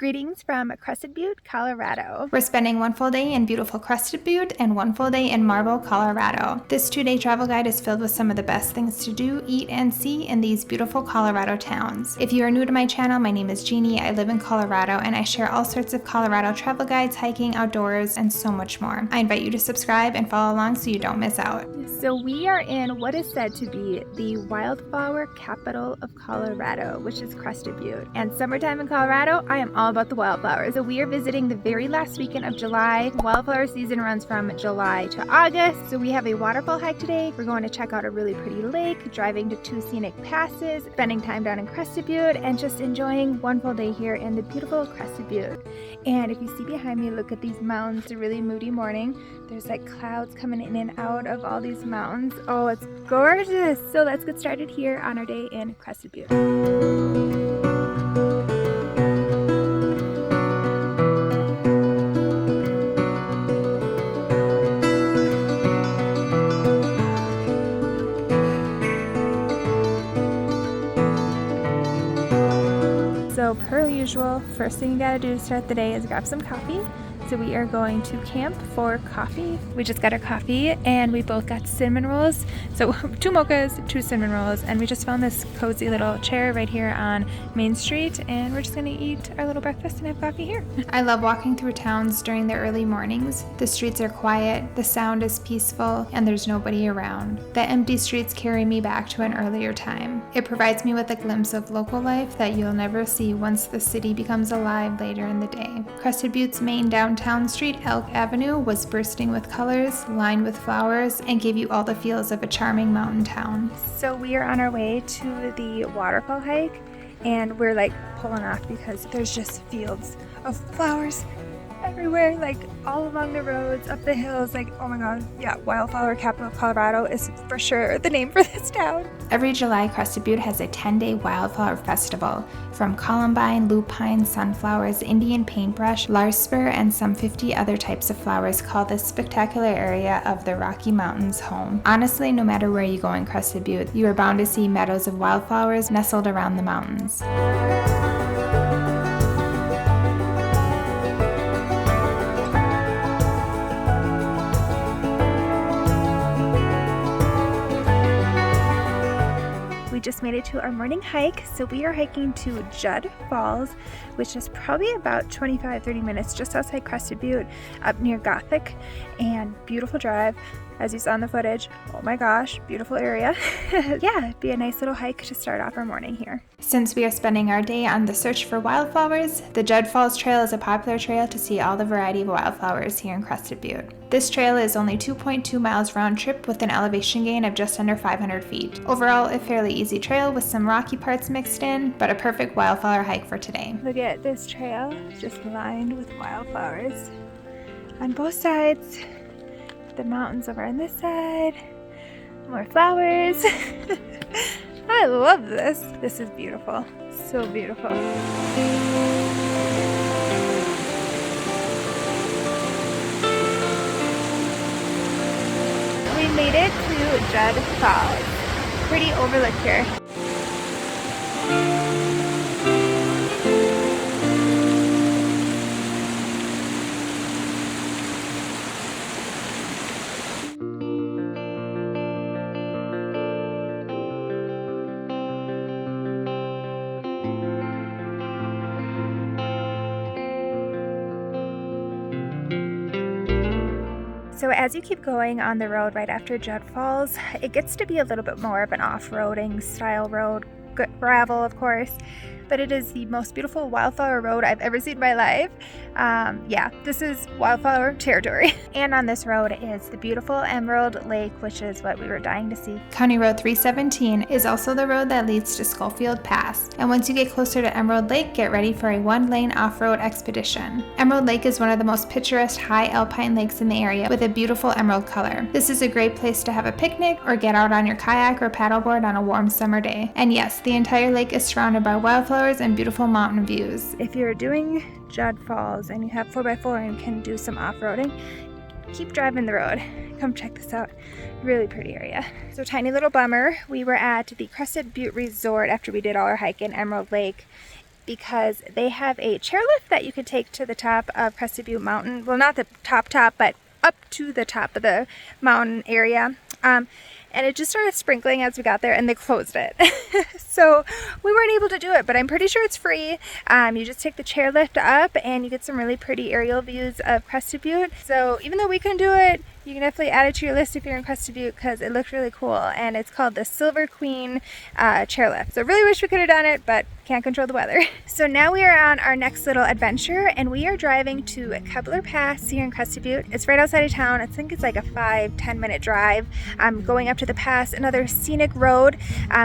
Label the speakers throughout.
Speaker 1: Greetings from Crested Butte, Colorado.
Speaker 2: We're spending one full day in beautiful Crested Butte and one full day in Marble, Colorado. This 2-day travel guide is filled with some of the best things to do, eat, and see in these beautiful Colorado towns. If you are new to my channel, my name is Jeannie. I live in Colorado and I share all sorts of Colorado travel guides, hiking, outdoors, and so much more. I invite you to subscribe and follow along so you don't miss out.
Speaker 1: So we are in what is said to be the Wildflower Capital of Colorado, which is Crested Butte. And summertime in Colorado, I am all about the wildflowers. So we are visiting the very last weekend of July. Wildflower season runs from July to August. So we have a waterfall hike today. We're going to check out a really pretty lake, driving to 2 scenic passes, spending time down in Crested Butte, and just enjoying one full day here in the beautiful Crested Butte. And if you see behind me, look at these mountains. It's a really moody morning. There's like clouds coming in and out of all these mountains. Oh, it's gorgeous. So let's get started here on our day in Crested Butte. So per usual, first thing you gotta do to start the day is grab some coffee. So we are going to camp for coffee. We just got our coffee and we both got cinnamon rolls. So 2 mochas, 2 cinnamon rolls, and we just found this cozy little chair right here on Main Street, and we're just gonna eat our little breakfast and have coffee here.
Speaker 2: I love walking through towns during the early mornings. The streets are quiet, the sound is peaceful, and there's nobody around. The empty streets carry me back to an earlier time. It provides me with a glimpse of local life that you'll never see once the city becomes alive later in the day. Crested Butte's main downtown street, Elk Avenue, was bursting with colors, lined with flowers, and gave you all the feels of a charming mountain town.
Speaker 1: So we are on our way to the Waterfall Hike, and we're like pulling off because there's just fields of flowers everywhere, like all along the roads, up the hills. Like, oh my god, yeah, Wildflower Capital of Colorado is for sure the name for this town.
Speaker 2: Every July, Crested Butte has a 10-day wildflower festival. From columbine, lupine, sunflowers, Indian paintbrush, larkspur, and some 50 other types of flowers call this spectacular area of the Rocky Mountains home. Honestly, no matter where you go in Crested Butte, you are bound to see meadows of wildflowers nestled around the mountains.
Speaker 1: We just made it to our morning hike. So we are hiking to Judd Falls, which is probably about 25-30 minutes just outside Crested Butte, up near Gothic, and beautiful drive. As you saw in the footage, oh my gosh, beautiful area. Yeah, it'd be a nice little hike to start off our morning here.
Speaker 2: Since we are spending our day on the search for wildflowers, the Judd Falls Trail is a popular trail to see all the variety of wildflowers here in Crested Butte. This trail is only 2.2 miles round trip with an elevation gain of just under 500 feet. Overall, a fairly easy trail with some rocky parts mixed in, but a perfect wildflower hike for today.
Speaker 1: Look at this trail, just lined with wildflowers on both sides. The mountains over on this side, more flowers. I love this. This is beautiful, so beautiful. We made it to Judd Falls. Pretty overlook here. So as you keep going on the road right after Judd Falls, it gets to be a little bit more of an off-roading style road, gravel of course, but it is the most beautiful wildflower road I've ever seen in my life. Yeah, this is wildflower territory. And on this road is the beautiful Emerald Lake, which is what we were dying to see.
Speaker 2: County Road 317 is also the road that leads to Schofield Pass. And once you get closer to Emerald Lake, get ready for a 1-lane off-road expedition. Emerald Lake is one of the most picturesque high alpine lakes in the area with a beautiful emerald color. This is a great place to have a picnic or get out on your kayak or paddleboard on a warm summer day. And yes, the entire lake is surrounded by wildflowers and beautiful mountain views.
Speaker 1: If you're doing Judd Falls and you have 4x4 and can do some off-roading, keep driving the road. Come check this out. Really pretty area. So tiny little bummer, we were at the Crested Butte Resort after we did all our hike in Emerald Lake because they have a chairlift that you can take to the top of Crested Butte Mountain. Well, not the top, but up to the top of the mountain area. And it just started sprinkling as we got there, and they closed it. So we weren't able to do it, but I'm pretty sure it's free. You just take the chairlift up and you get some really pretty aerial views of Crested Butte. So even though we couldn't do it, you can definitely add it to your list if you're in Crested Butte, because it looked really cool. And it's called the Silver Queen chairlift. So really wish we could have done it, but can't control the weather. So now we are on our next little adventure, and we are driving to Kebler Pass here in Crested Butte. It's right outside of town. I think it's like a 5-10 minute drive. Going up to the pass, another scenic road.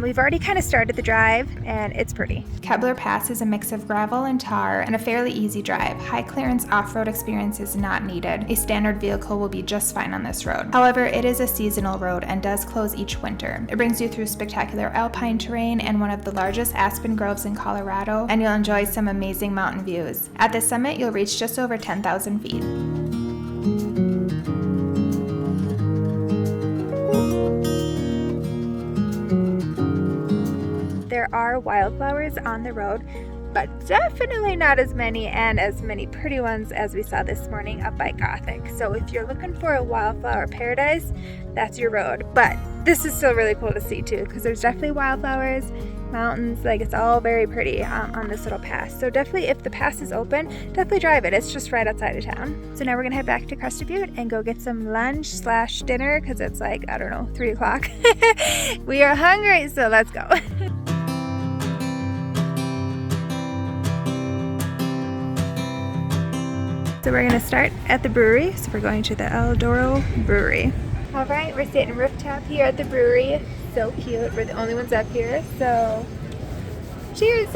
Speaker 1: We've already kind of started the drive, and it's pretty.
Speaker 2: Kebler Pass is a mix of gravel and tar and a fairly easy drive. High clearance off-road experience is not needed. A standard vehicle will be just fine on this road. However, it is a seasonal road and does close each winter. It brings you through spectacular alpine terrain and one of the largest aspen groves in Colorado, and you'll enjoy some amazing mountain views. At the summit, you'll reach just over 10,000 feet.
Speaker 1: There are wildflowers on the road, but definitely not as many pretty ones as we saw this morning up by Gothic. So if you're looking for a wildflower paradise, that's your road. But this is still really cool to see too, because there's definitely wildflowers, mountains, like it's all very pretty on this little pass. So definitely, if the pass is open, definitely drive it. It's just right outside of town. So now we're gonna head back to Crested Butte and go get some lunch/dinner, because it's like, I don't know, 3 o'clock. We are hungry, so let's go. So we're gonna start at the brewery. So we're going to the El Dorado Brewery. All right, we're sitting rooftop here at the brewery. So cute. We're the only ones up here. So cheers.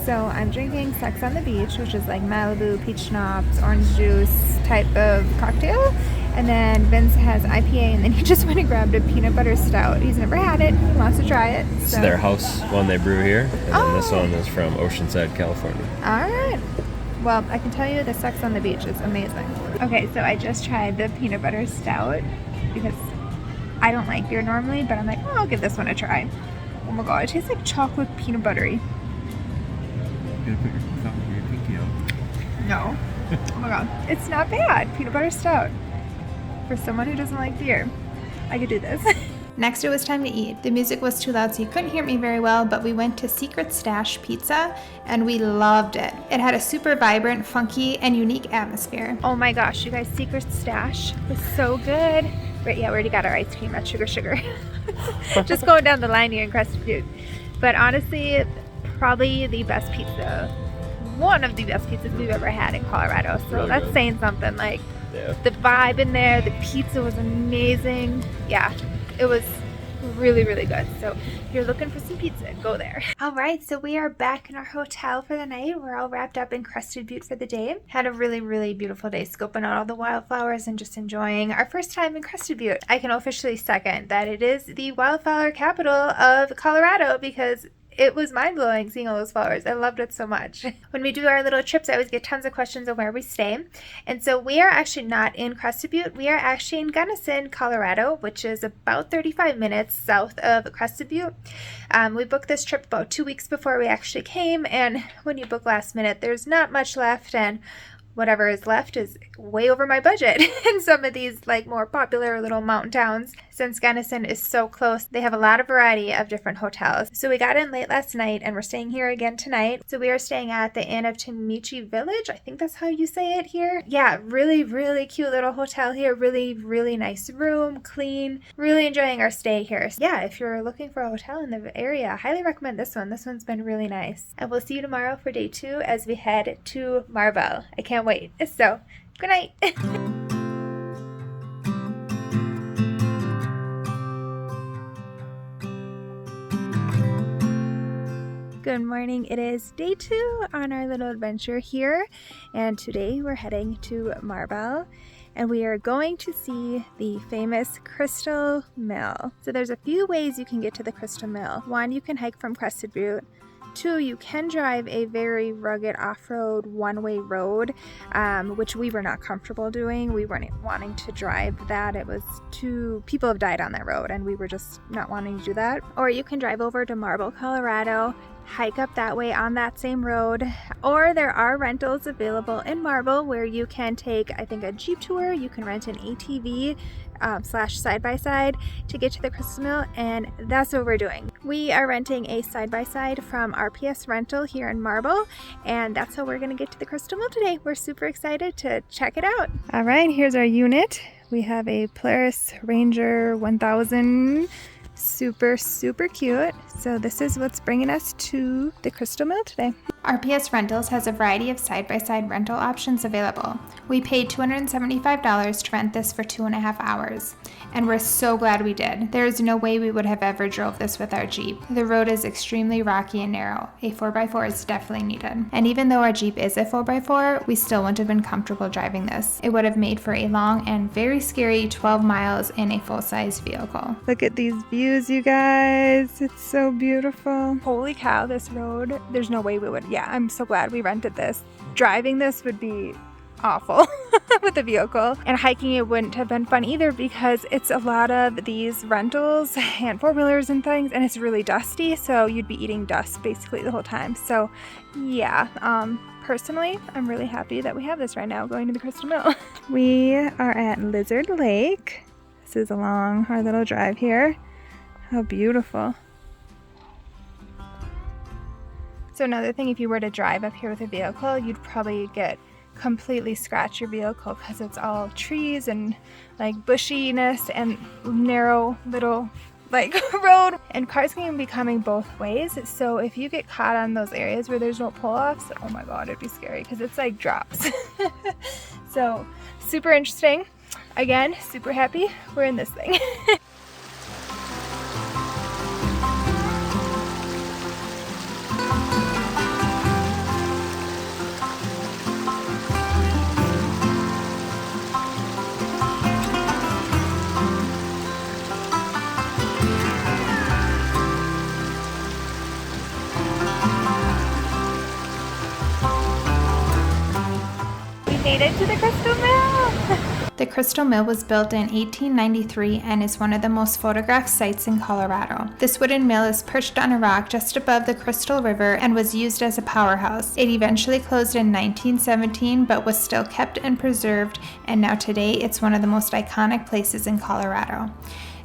Speaker 1: So I'm drinking Sex on the Beach, which is like Malibu, peach schnapps, orange juice type of cocktail. And then Vince has IPA, and then he just went and grabbed a peanut butter stout. He's never had it. He wants to try it. So.
Speaker 3: It's their house one they brew here, and then this one is from Oceanside, California.
Speaker 1: All right. Well, I can tell you the Sex on the Beach is amazing. Okay, so I just tried the peanut butter stout because I don't like beer normally, but I'm like, oh, I'll give this one a try. Oh my god, it tastes like chocolate peanut buttery.
Speaker 3: You gotta put your thumb in your pinky out.
Speaker 1: No. Oh my god. It's not bad. Peanut butter stout. For someone who doesn't like beer, I could do this.
Speaker 2: Next, it was time to eat. The music was too loud, so you couldn't hear me very well, but we went to Secret Stash Pizza, and we loved it. It had a super vibrant, funky, and unique atmosphere.
Speaker 1: Oh my gosh, you guys, Secret Stash was so good. Right, yeah, we already got our ice cream at Sugar. Just going down the line here in Crested Butte. But honestly, probably the best pizza. One of the best pizzas we've ever had in Colorado. So really that's good. Saying something. Like, yeah. The vibe in there, the pizza was amazing. Yeah. It was really, really good. So if you're looking for some pizza, go there. All right, so we are back in our hotel for the night. We're all wrapped up in Crested Butte for the day. Had a really, really beautiful day scoping out all the wildflowers and just enjoying our first time in Crested Butte. I can officially second that it is the wildflower capital of Colorado, because it was mind-blowing seeing all those flowers. I loved it so much. When we do our little trips, I always get tons of questions on where we stay. And so we are actually not in Crested Butte. We are actually in Gunnison, Colorado, which is about 35 minutes south of Crested Butte. We booked this trip about 2 weeks before we actually came. And when you book last minute, there's not much left. And whatever is left is way over my budget in some of these like more popular little mountain towns. Since Gunnison is so close, they have a lot of variety of different hotels. So we got in late last night and we're staying here again tonight. So we are staying at the Inn of Tamichi Village. I think that's how you say it here. Yeah, really, really cute little hotel here. Really, really nice room, clean. Really enjoying our stay here. So yeah, if you're looking for a hotel in the area, I highly recommend this one. This one's been really nice. And we'll see you tomorrow for day 2 as we head to Marble. I can't wait. So, good night. Good morning. It is day 2 on our little adventure here, and today we're heading to Marble, and we are going to see the famous Crystal Mill. So there's a few ways you can get to the Crystal Mill. 1, you can hike from Crested Butte. 2, you can drive a very rugged off-road one-way road, which we were not comfortable doing. We weren't wanting to drive that. It was people have died on that road, and we were just not wanting to do that. Or you can drive over to Marble, Colorado, hike up that way on that same road, or there are rentals available in Marble where you can take, I think, a Jeep tour. You can rent an ATV slash side-by-side to get to the Crystal Mill, and that's what we're doing. We are renting a side-by-side from RPS Rental here in Marble, and that's how we're going to get to the Crystal Mill today. We're super excited to check it out. All right, here's our unit. We have a Polaris Ranger 1000. Super cute. So this is what's bringing us to the Crystal Mill today.
Speaker 2: RPS Rentals has a variety of side-by-side rental options available. We paid $275 to rent this for 2.5 hours, and we're so glad we did. There is no way we would have ever drove this with our Jeep. The road is extremely rocky and narrow. A 4x4 is definitely needed. And even though our Jeep is a 4x4, we still wouldn't have been comfortable driving this. It would have made for a long and very scary 12 miles in a full-size vehicle.
Speaker 1: Look at these views, you guys. It's so beautiful. Holy cow, this road. There's no way we would. Yeah, I'm so glad we rented this. Driving this would be awful with the vehicle, and hiking it wouldn't have been fun either because it's a lot of these rentals and four-wheelers and things, and it's really dusty, so you'd be eating dust basically the whole time. So yeah, personally, I'm really happy that we have this right now going to the Crystal Mill. We are at Lizard Lake. This is along our little drive here. How beautiful. So another thing, if you were to drive up here with a vehicle, you'd probably completely scratch your vehicle because it's all trees and like bushiness and narrow little like road, and cars can be coming both ways. So if you get caught on those areas where there's no pull-offs, oh my god, it'd be scary because it's like drops. So super interesting. Again, super happy we're in this thing. Made it to the Crystal Mill!
Speaker 2: The Crystal Mill was built in 1893 and is one of the most photographed sites in Colorado. This wooden mill is perched on a rock just above the Crystal River and was used as a powerhouse. It eventually closed in 1917 but was still kept and preserved, and now today it's one of the most iconic places in Colorado.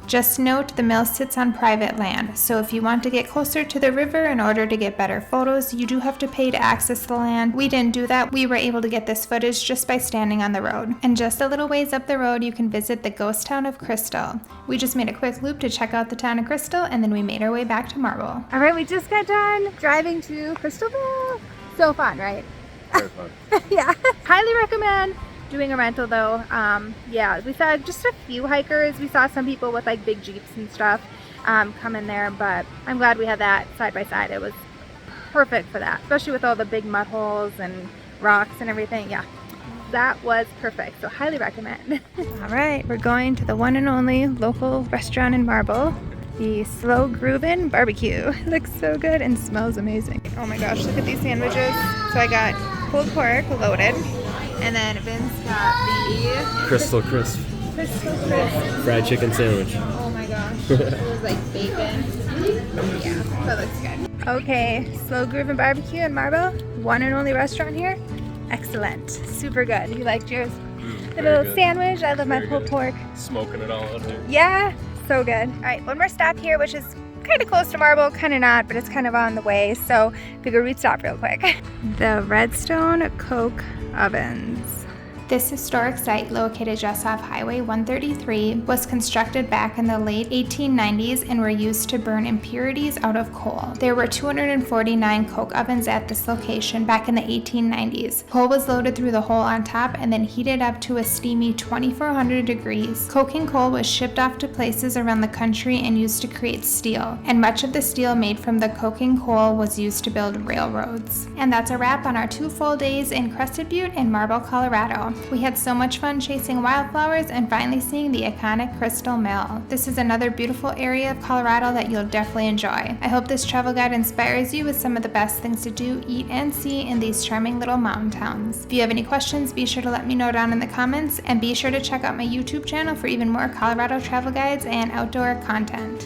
Speaker 2: Just note, the mill sits on private land, so if you want to get closer to the river in order to get better photos, you do have to pay to access the land. We didn't do that. We were able to get this footage just by standing on the road. And just a little ways up the road, you can visit the ghost town of Crystal. We just made a quick loop to check out the town of Crystal, and then we made our way back to Marble.
Speaker 1: All right, we just got done driving to Crystal Mill. So fun, right?
Speaker 3: Very fun.
Speaker 1: Yeah, highly recommend doing a rental though. Yeah, we saw just a few hikers. We saw some people with like big Jeeps and stuff come in there, but I'm glad we had that side by side. It was perfect for that, especially with all the big mud holes and rocks and everything. Yeah, that was perfect, so highly recommend. All right, we're going to the one and only local restaurant in Marble, the Slow Groovin' Barbecue. Looks so good and smells amazing. Oh my gosh, look at these sandwiches. So I got pulled pork loaded, and then Vince got the
Speaker 3: Crystal Crisp fried chicken sandwich.
Speaker 1: Oh my gosh, it was like bacon. Yeah, that looks good. Okay, Slow Groovin' Barbecue in Marble, one and only restaurant here. Excellent, super good. You liked yours? The little
Speaker 3: good
Speaker 1: sandwich. I love my pulled pork.
Speaker 3: Smoking it all out there.
Speaker 1: Yeah, so good. All right, one more stop here, which is kind of close to Marble, kind of not, but it's kind of on the way, so figured we'd stop real quick. The Redstone Coke Ovens.
Speaker 2: This historic site, located just off Highway 133, was constructed back in the late 1890s and were used to burn impurities out of coal. There were 249 coke ovens at this location back in the 1890s. Coal was loaded through the hole on top and then heated up to a steamy 2,400 degrees. Coking coal was shipped off to places around the country and used to create steel, and much of the steel made from the coking coal was used to build railroads. And that's a wrap on our 2 full days in Crested Butte and Marble, Colorado. We had so much fun chasing wildflowers and finally seeing the iconic Crystal Mill. This is another beautiful area of Colorado that you'll definitely enjoy. I hope this travel guide inspires you with some of the best things to do, eat, and see in these charming little mountain towns. If you have any questions, be sure to let me know down in the comments, and be sure to check out my YouTube channel for even more Colorado travel guides and outdoor content.